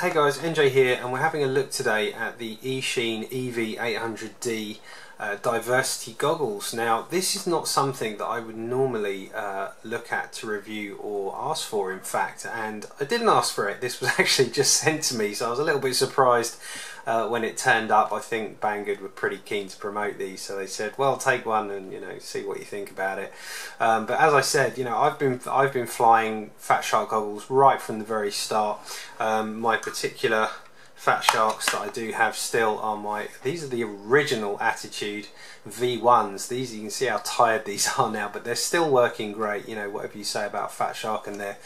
Hey guys, NJ here, and we're having a look today at the Eachine EV800D diversity goggles. Now, this is not something that I would normally look at to review or ask for, in fact, and I didn't ask for it. This was actually just sent to me, so I was a little bit surprised when it turned up. I think Banggood were pretty keen to promote these, so they said, well, take one and see what you think about it. But as I said, I've been flying Fat Shark goggles right from the very start. My particular Fat Sharks that I do have still are these are the original Attitude V1s. These, you can see how tired these are now, but they're still working great. Whatever you say about Fat Shark and their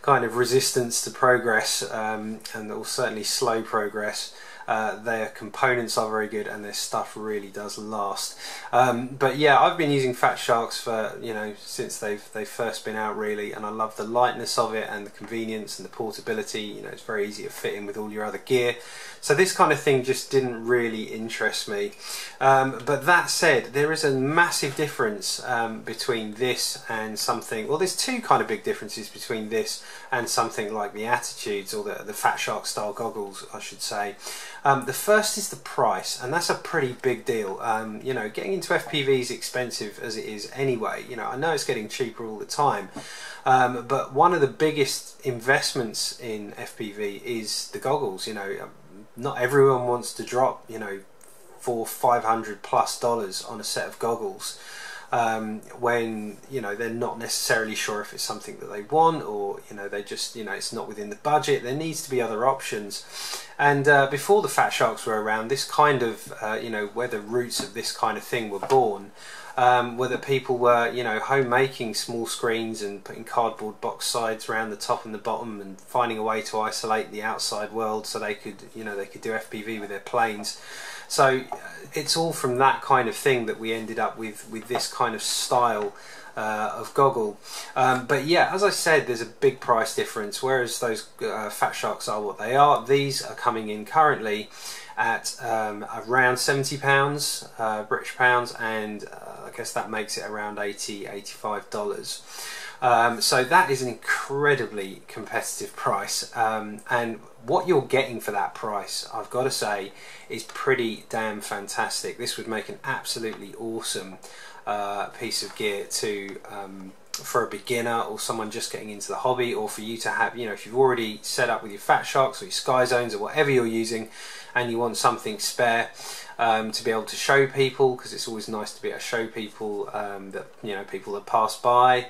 kind of resistance to progress, and certainly slow progress, their components are very good and their stuff really does last. But yeah, I've been using Fat Sharks for since they've first been out, really, and I love the lightness of it and the convenience and the portability. It's very easy to fit in with all your other gear, so this kind of thing just didn't really interest me. But that said, there is a massive difference between this and something, well, there's two kind of big differences between this and something like the Attitudes, or the Fat Shark style goggles, I should say. The first is the price, and that's a pretty big deal. Getting into FPV is expensive as it is anyway. I know it's getting cheaper all the time, but one of the biggest investments in FPV is the goggles. Not everyone wants to drop $400–500+ on a set of goggles when they're not necessarily sure if it's something that they want, or they just it's not within the budget. There needs to be other options. And before the Fat Sharks were around, this kind of where the roots of this kind of thing were born, whether people were homemaking small screens and putting cardboard box sides around the top and the bottom and finding a way to isolate the outside world so they could they could do FPV with their planes. So it's all from that kind of thing that we ended up with this kind of style of goggle. But yeah, as I said, there's a big price difference. Whereas those Fat Sharks are what they are, these are coming in currently at around £70 British pounds, and I guess that makes it around $80–85. So that is an incredibly competitive price, and what you're getting for that price, I've got to say, is pretty damn fantastic. This would make an absolutely awesome piece of gear for a beginner or someone just getting into the hobby, or for you to have, if you've already set up with your Fat Sharks or your Sky Zones or whatever you're using, and you want something spare to be able to show people, because it's always nice to be able to show people that people that pass by,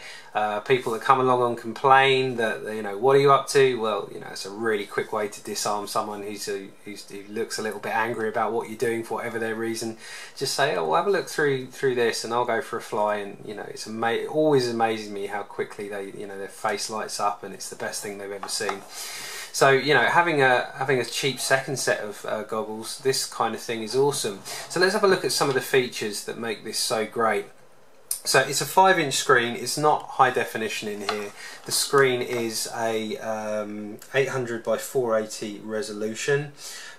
people that come along and complain that what are you up to? Well, it's a really quick way to disarm someone who looks a little bit angry about what you're doing for whatever their reason. Just say, oh, well, have a look through this and I'll go for a fly. And it always amazes me how quickly their face lights up, and it's the best thing they've ever seen. So having a cheap second set of goggles, this kind of thing is awesome. So let's have a look at some of the features that make this so great. So it's a 5-inch screen. It's not high definition in here. The screen is a 800x480 resolution.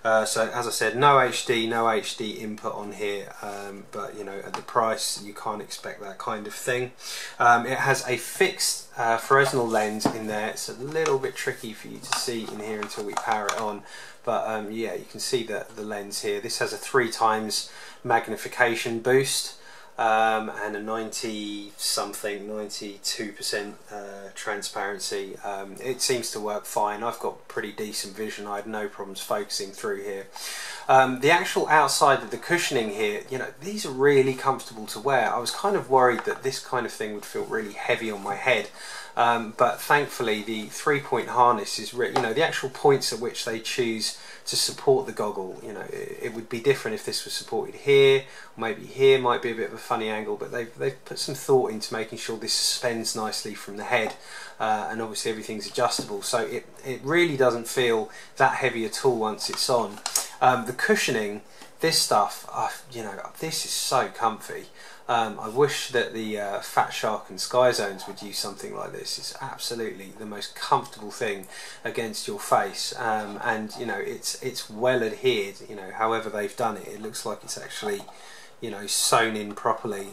So as I said, no HD input on here, but at the price you can't expect that kind of thing. It has a fixed Fresnel lens in there. It's a little bit tricky for you to see in here until we power it on, but yeah, you can see the lens here. This has a 3x magnification boost, and a 92% transparency. It seems to work fine. I've got pretty decent vision. I had no problems focusing through here. The actual outside of the cushioning here, these are really comfortable to wear. I was kind of worried that this kind of thing would feel really heavy on my head, but thankfully the 3-point harness is the actual points at which they choose to support the goggle. It would be different if this was supported here, or maybe here might be a bit of a funny angle, but they've put some thought into making sure this suspends nicely from the head, and obviously everything's adjustable, so it really doesn't feel that heavy at all once it's on. The cushioning, this stuff, this is so comfy. I wish that the Fat Shark and Sky Zones would use something like this. It's absolutely the most comfortable thing against your face, and it's well adhered. However they've done it, it looks like it's actually you know, sewn in properly.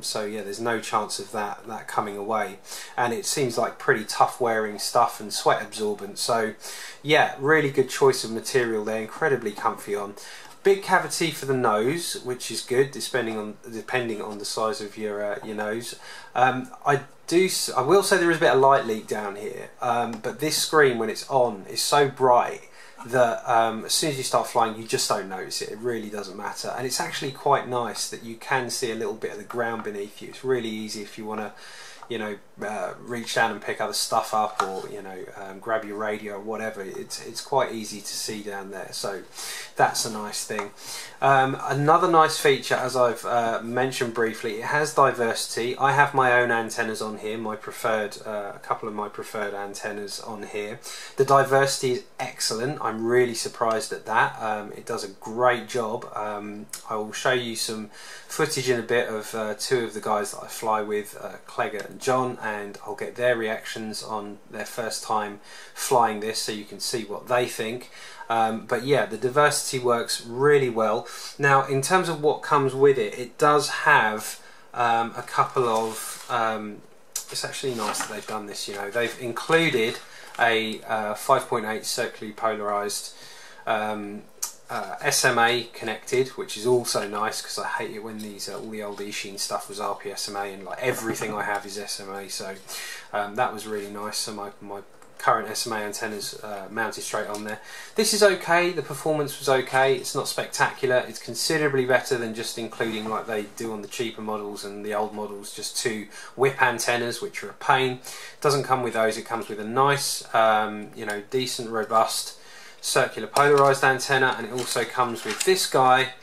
So yeah, there's no chance of that coming away, and it seems like pretty tough wearing stuff and sweat absorbent. So yeah, really good choice of material there, incredibly comfy on. Big cavity for the nose, which is good depending on the size of your nose. I will say there is a bit of light leak down here, but this screen when it's on is so bright that as soon as you start flying you just don't notice it. It really doesn't matter, and it's actually quite nice that you can see a little bit of the ground beneath you. It's really easy if you want to, you know, reach down and pick other stuff up, or you know, grab your radio or whatever. It's quite easy to see down there, so that's a nice thing. Another nice feature, as I've mentioned briefly, it has diversity. I have my own antennas on here, my preferred, a couple of my preferred antennas on here. The diversity is excellent. I'm really surprised at that. It does a great job. I will show you some footage in a bit of two of the guys that I fly with, Clegger and John, and I'll get their reactions on their first time flying this so you can see what they think. But yeah, the diversity works really well. Now, in terms of what comes with it, it does have a couple of, it's actually nice that they've done this, you know, they've included a 5.8 circularly polarized SMA connected, which is also nice because I hate it when these all the old Eachine stuff was RPSMA, and like everything I have is SMA, so that was really nice. So my current SMA antennas mounted straight on there. This is okay, the performance was okay, it's not spectacular, it's considerably better than just including, like they do on the cheaper models and the old models, just two whip antennas, which are a pain. It doesn't come with those, it comes with a nice, you know, decent, robust circular polarized antenna, and it also comes with this guy,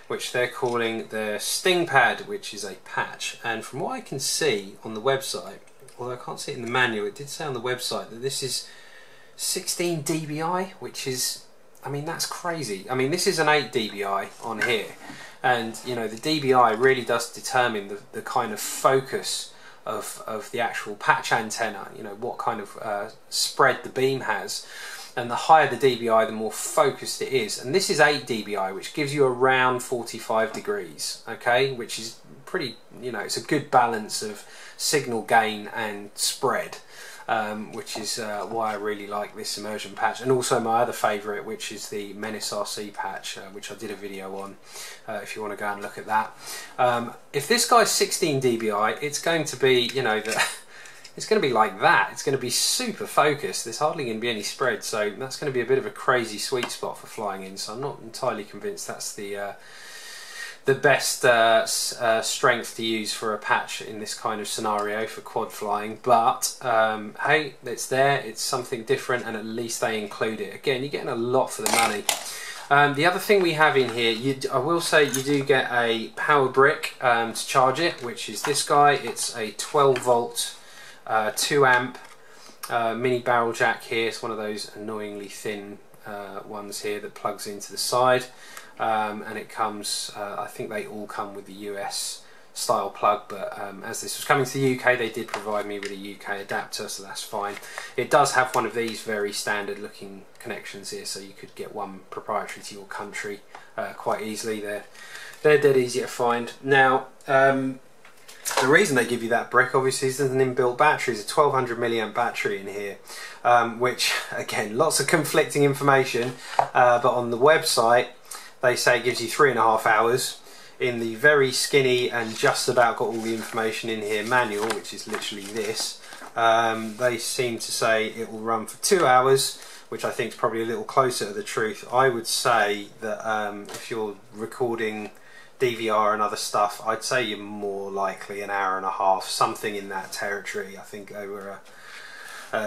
which they're calling their Sting Pad, which is a patch. And from what I can see on the website, although I can't see it in the manual, it did say on the website that this is 16 dBi, which is, I mean, that's crazy. I mean, this is an 8 dBi on here, and you know, the dBi really does determine the kind of focus of the actual patch antenna, you know, what kind of spread the beam has. And the higher the dBi, the more focused it is. And this is 8 dBi, which gives you around 45 degrees, okay? Which is pretty, you know, it's a good balance of signal gain and spread, which is why I really like this immersion patch. And also my other favourite, which is the Menace RC patch, which I did a video on, if you want to go and look at that. If this guy's 16 dBi, it's going to be, you know, it's going to be like that. It's going to be super focused. There's hardly going to be any spread, so that's going to be a bit of a crazy sweet spot for flying in. So I'm not entirely convinced that's the best strength to use for a patch in this kind of scenario for quad flying. But hey, it's there. It's something different, and at least they include it. Again, you're getting a lot for the money. The other thing we have in here, I will say you do get a power brick to charge it, which is this guy. It's a 12 volt 2 amp mini barrel jack here. It's one of those annoyingly thin ones here that plugs into the side, and it comes, I think they all come with the US style plug, but as this was coming to the UK, they did provide me with a UK adapter, so that's fine. It does have one of these very standard looking connections here, so you could get one proprietary to your country quite easily. They're dead easy to find. Now, the reason they give you that brick, obviously, is there's an inbuilt battery. There's a 1200 milliamp battery in here, which, again, lots of conflicting information, but on the website they say it gives you 3.5 hours. In the very skinny and just about got all the information in here manual, which is literally this, they seem to say it will run for 2 hours, which I think is probably a little closer to the truth. I would say that if you're recording DVR and other stuff, I'd say you're more likely an hour and a half, something in that territory. I think they were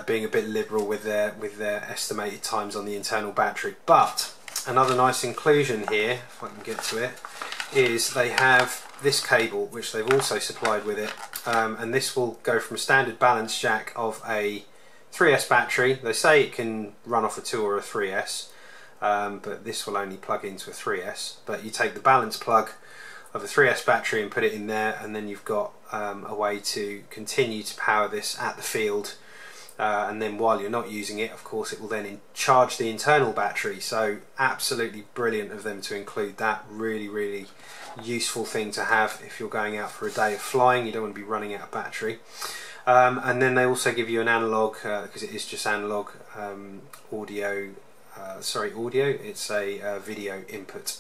being a bit liberal with their estimated times on the internal battery. But another nice inclusion here, if I can get to it, is they have this cable, which they've also supplied with it, and this will go from a standard balance jack of a 3S battery. They say it can run off a 2 or a 3S, but this will only plug into a 3S. But you take the balance plug of a 3S battery and put it in there, and then you've got a way to continue to power this at the field and then while you're not using it, of course, it will then charge the internal battery. So absolutely brilliant of them to include that. Really useful thing to have if you're going out for a day of flying. You don't want to be running out of battery. And then they also give you an analog, because it is just analog audio. It's a video input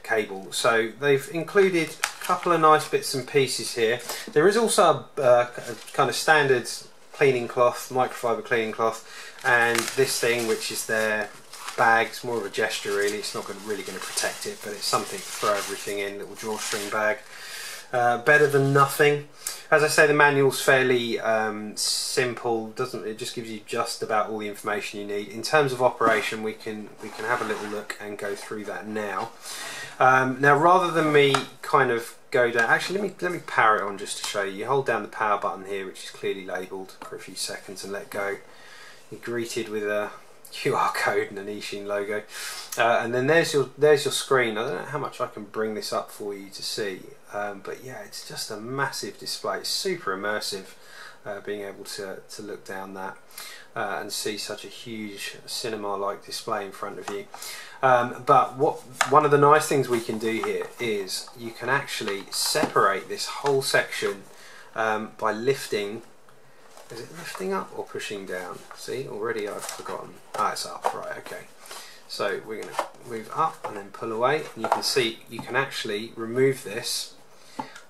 cable. So they've included a couple of nice bits and pieces here. There is also a kind of standard cleaning cloth, microfiber cleaning cloth, and this thing, which is their bag. It's more of a gesture really. It's not really going to protect it, but it's something to throw everything in, little drawstring bag. Better than nothing. As I say, the manual's fairly simple. It just gives you just about all the information you need. In terms of operation, we can have a little look and go through that now. Now, rather than me kind of go down, actually let me power it on just to show you. You hold down the power button here, which is clearly labelled, for a few seconds and let go. You're greeted with a QR code and an Eachine logo, and then there's your screen. I don't know how much I can bring this up for you to see, but yeah, it's just a massive display. It's super immersive, being able to look down that and see such a huge cinema-like display in front of you. But one of the nice things we can do here is you can actually separate this whole section by lifting. Is it lifting up or pushing down? See, already I've forgotten. Ah, it's up, right, okay. So we're going to move up and then pull away, and you can see you can actually remove this.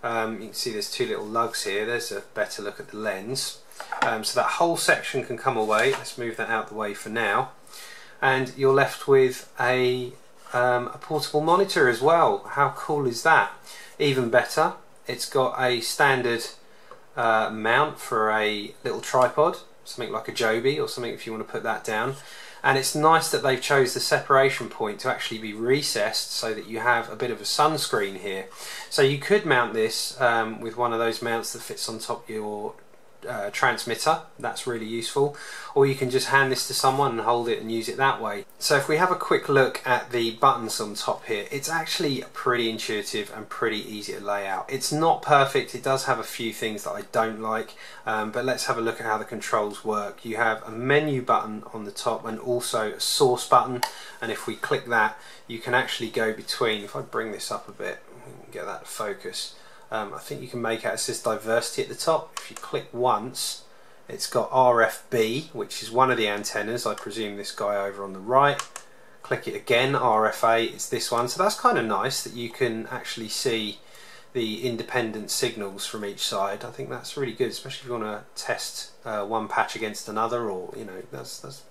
You can see there's two little lugs here. There's a better look at the lens. So that whole section can come away. Let's move that out the way for now. And you're left with a portable monitor as well. How cool is that? Even better, it's got a standard mount for a little tripod, something like a Joby or something if you want to put that down. And it's nice that they've chose the separation point to actually be recessed so that you have a bit of a sunscreen here. So you could mount this with one of those mounts that fits on top of your transmitter. That's really useful, or you can just hand this to someone and hold it and use it that way. So if we have a quick look at the buttons on top here, it's actually pretty intuitive and pretty easy to lay out. It's not perfect, it does have a few things that I don't like, but let's have a look at how the controls work. You have a menu button on the top and also a source button, and if we click that you can actually go between. If I bring this up a bit, we can get that to focus. I think you can make out it says diversity at the top. If you click once, it's got RFB, which is one of the antennas. I presume this guy over on the right. Click it again, RFA, it's this one. So that's kind of nice that you can actually see the independent signals from each side. I think that's really good, especially if you want to test one patch against another, or that's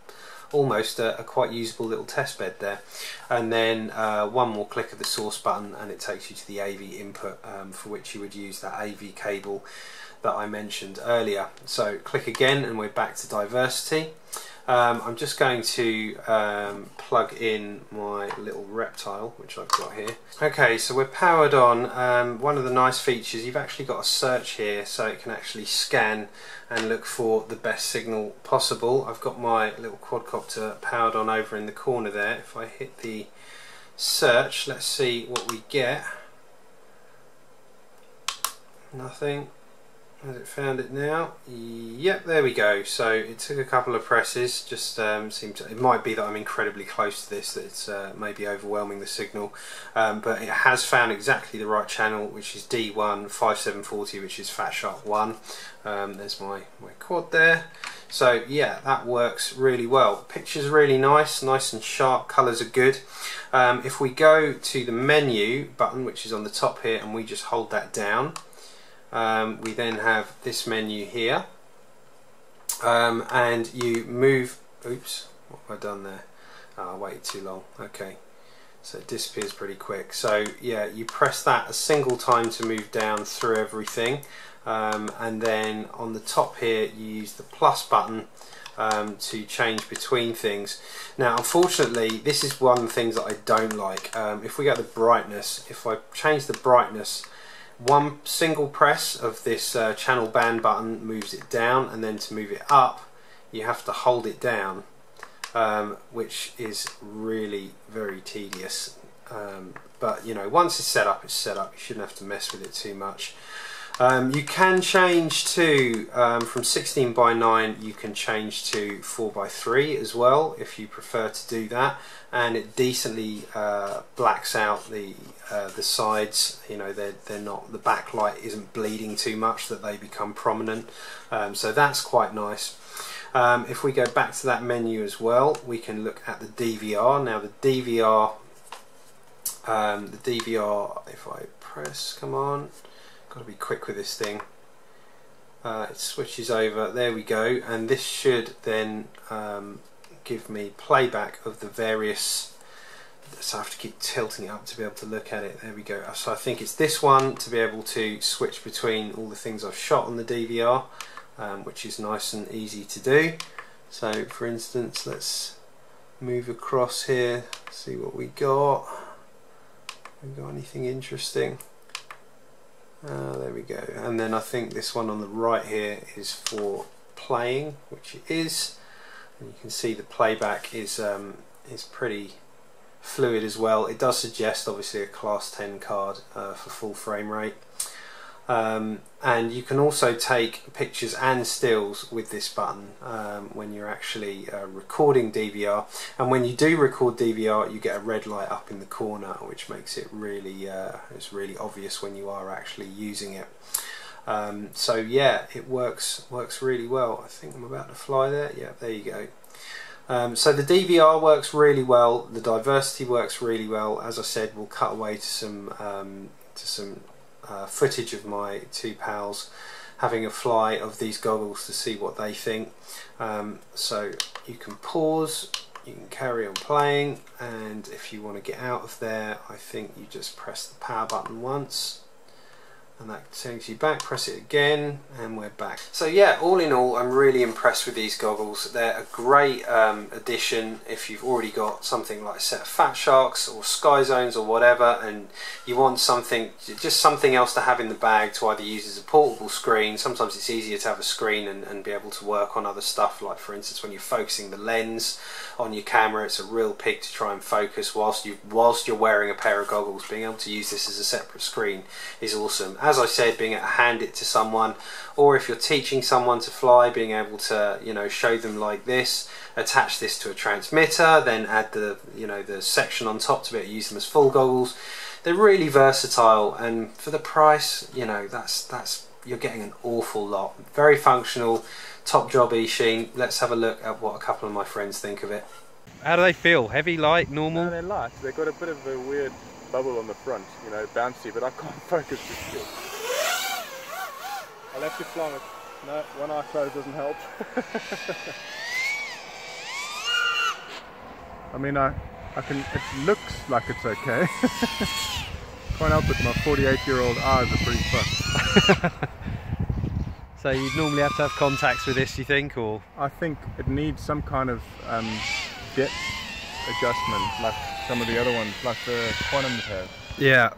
almost a quite usable little test bed there. And then one more click of the source button and it takes you to the AV input, for which you would use that AV cable that I mentioned earlier. So click again and we're back to diversity. I'm just going to plug in my little reptile, which I've got here. Okay, so we're powered on. One of the nice features, you've actually got a search here, so it can actually scan and look for the best signal possible. I've got my little quadcopter powered on over in the corner there. If I hit the search, let's see what we get. Nothing. Has it found it now? Yep, there we go. So it took a couple of presses. Just seemed to, it might be that I'm incredibly close to this, that it's maybe overwhelming the signal, but it has found exactly the right channel, which is D1 5740, which is Fatshark 1. There's my quad there. So yeah, that works really well. Picture's really nice and sharp, colours are good. If we go to the menu button, which is on the top here, and we just hold that down, we then have this menu here, and you move. Oops, what have I done there? Oh, I waited too long. Okay, so it disappears pretty quick. So yeah, you press that a single time to move down through everything, and then on the top here you use the plus button to change between things. Now unfortunately this is one of the things that I don't like. If we go to brightness, if I change the brightness, one single press of this channel band button moves it down, and then to move it up you have to hold it down, which is really very tedious, but you know, once it's set up, it's set up. You shouldn't have to mess with it too much. You can change to, from 16:9 you can change to 4:3 as well if you prefer to do that, and it decently blacks out the sides. You know, they're not, the backlight isn't bleeding too much that they become prominent, so that's quite nice. If we go back to that menu as well, we can look at the DVR. Now the DVR, if I press, come on, got to be quick with this thing, it switches over, there we go, and this should then give me playback of the various, so I have to keep tilting it up to be able to look at it. There we go. So I think it's this one to be able to switch between all the things I've shot on the DVR, which is nice and easy to do. So for instance, let's move across here, see what we got. We got anything interesting? There we go. And then I think this one on the right here is for playing, which it is. And you can see the playback is pretty fluid as well. It does suggest obviously a class 10 card for full frame rate. And you can also take pictures and stills with this button when you're actually recording DVR, and when you do record DVR you get a red light up in the corner, which makes it really it's really obvious when you are actually using it. So yeah, it works really well. I think I'm about to fly there. Yeah, there you go. So the DVR works really well, the diversity works really well. As I said, we'll cut away to some footage of my two pals having a fly of these goggles to see what they think. So you can pause, you can carry on playing, and if you want to get out of there, I think you just press the power button once and that takes you back, press it again and we're back. So yeah, all in all, I'm really impressed with these goggles. They're a great addition if you've already got something like a set of Fat Sharks or Sky Zones or whatever, and you want something, just something else to have in the bag to either use as a portable screen. Sometimes it's easier to have a screen and be able to work on other stuff, like for instance when you're focusing the lens on your camera, it's a real pig to try and focus whilst you're wearing a pair of goggles. Being able to use this as a separate screen is awesome. As I said, being able to hand it to someone, or if you're teaching someone to fly, being able to, you know, show them like this, attach this to a transmitter, then add the, you know, the section on top to be able to use them as full goggles. They're really versatile, and for the price, you know, that's you're getting an awful lot. Very functional, top job Eachine. Let's have a look at what a couple of my friends think of it. How do they feel? Heavy, light, normal? No, they're light. They've got a bit of a weird bubble on the front, you know, bouncy, but I can't focus this good. I'll have to fly it. No, one eye closed doesn't help. I mean, I can, it looks like it's okay. Can't help it, my 48-year-old eyes are pretty fucked. So you'd normally have to have contacts with this, you think, or? I think it needs some kind of depth adjustment, like some of the other ones, like the Quantums have. Yeah.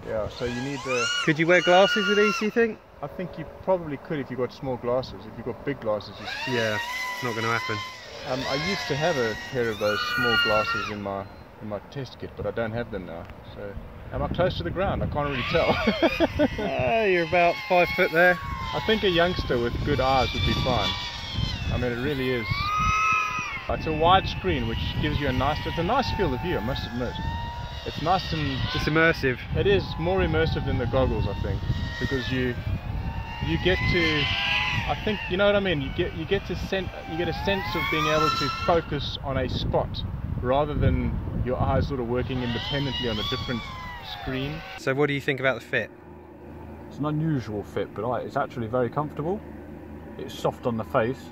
Yeah, so you need the... Could you wear glasses with these, do you think? I think you probably could if you've got small glasses. If you've got big glasses, yeah, not going to happen. I used to have a pair of those small glasses in my test kit, but I don't have them now. So, am I close to the ground? I can't really tell. You're about 5 foot there. I think a youngster with good eyes would be fine. I mean, it really is. It's a wide screen, which gives you it's a nice field of view, I must admit. It's nice and... It's immersive. It is more immersive than the goggles, I think, because you get to, I think, you know what I mean, you get a sense of being able to focus on a spot rather than your eyes sort of working independently on a different screen. So what do you think about the fit? It's an unusual fit, but it's actually very comfortable. It's soft on the face.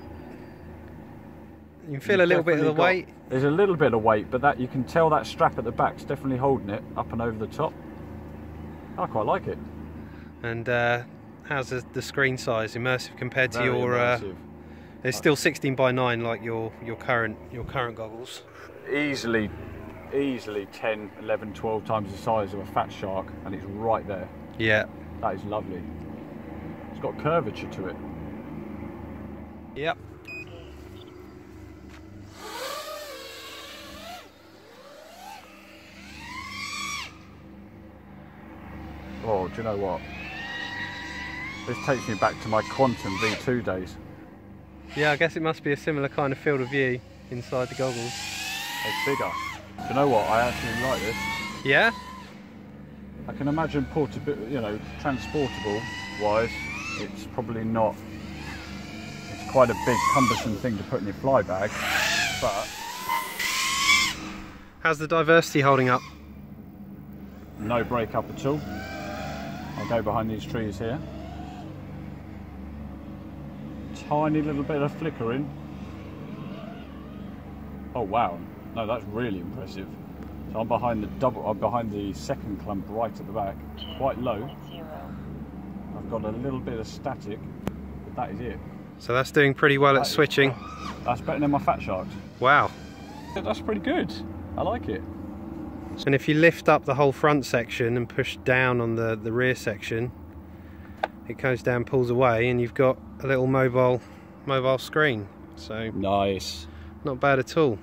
You can feel a little bit of the weight. There's a little bit of weight, but that you can tell that strap at the back's definitely holding it up and over the top. I quite like it. And how's the screen size? Immersive compared to your? Immersive. It's still 16:9 like your current goggles. Easily 10, 11, 12 times the size of a Fat Shark, and it's right there. Yeah. That is lovely. It's got curvature to it. Yep. Oh, do you know what? This takes me back to my Quantum V2 days. Yeah, I guess it must be a similar kind of field of view inside the goggles. It's bigger. Do you know what? I actually like this. Yeah? I can imagine transportable wise, it's probably not. It's quite a big, cumbersome thing to put in your fly bag, but. How's the diversity holding up? No break up at all. I'll go behind these trees here. Tiny little bit of flickering. Oh wow! No, that's really impressive. So I'm behind the second clump right at the back, quite low. I've got a little bit of static, but that is it. So that's doing pretty well at switching. That's better than my fat sharks. Wow. That's pretty good. I like it. And if you lift up the whole front section and push down on the rear section, it goes down, pulls away, and you've got a little mobile screen. So nice. Not bad at all.